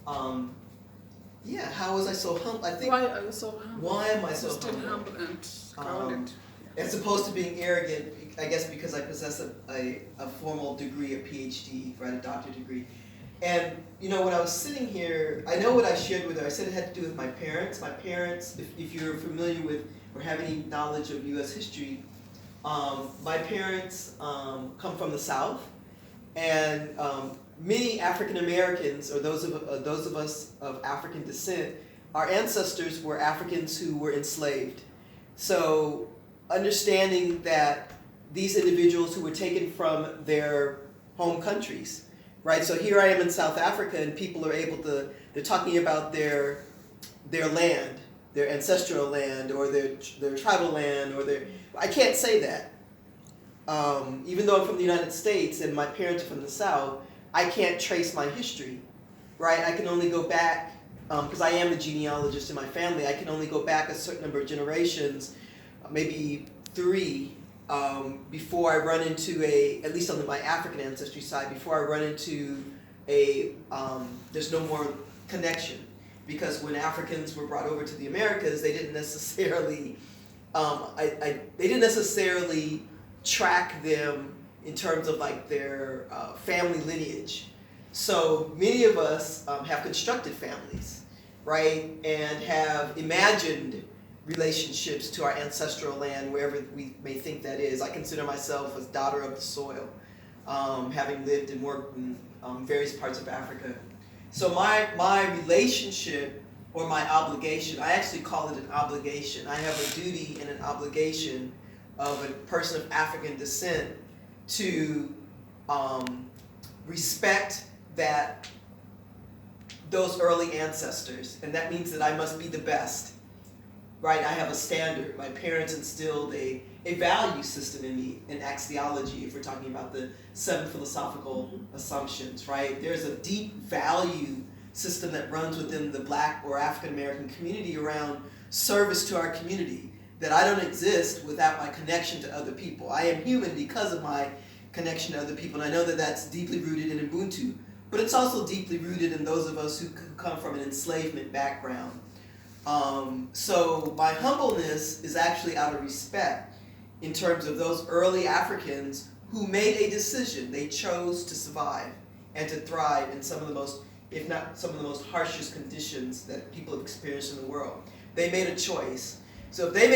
Um, yeah, how was I so humble? I think. Why are you so humble? Why am I so Still humble? humble and grounded. As opposed to being arrogant, I guess because I possess a formal degree, a PhD, right, a doctorate degree. And, you know, when I was sitting here, I know what I shared with her. I said it had to do with my parents. My parents, if you're familiar with or have any knowledge of U.S. history, my parents come from the South. And many African Americans, or those of us of African descent, our ancestors were Africans who were enslaved. So understanding that these individuals who were taken from their home countries, right? So here I am in South Africa, and people are able to, they're talking about their land, their ancestral land, or their tribal land, or I can't say that. Even though I'm from the United States and my parents are from the South, I can't trace my history, right? I can only go back, because I am the genealogist in my family, I can only go back a certain number of generations, maybe 3, before I run into at least on my African ancestry side, before I run into there's no more connection. Because when Africans were brought over to the Americas, they didn't necessarily, they didn't necessarily track them in terms of like their family lineage. So many of us have constructed families, right? And have imagined relationships to our ancestral land, wherever we may think that is. I consider myself as daughter of the soil, having lived and worked in various parts of Africa. So my relationship or my obligation, I actually call it an obligation. I have a duty and an obligation of a person of African descent to respect those early ancestors, and that means that I must be the best, right? I have a standard. My parents instilled a value system in me in axiology, if we're talking about the 7 philosophical assumptions, right? There's a deep value system that runs within the Black or African American community around service to our community, that I don't exist without my connection to other people. I am human because of my connection to other people, and I know that that's deeply rooted in Ubuntu, but it's also deeply rooted in those of us who come from an enslavement background. So my humbleness is actually out of respect in terms of those early Africans who made a decision. They chose to survive and to thrive in some of the most, if not some of the most harshest conditions that people have experienced in the world. They made a choice. So if they made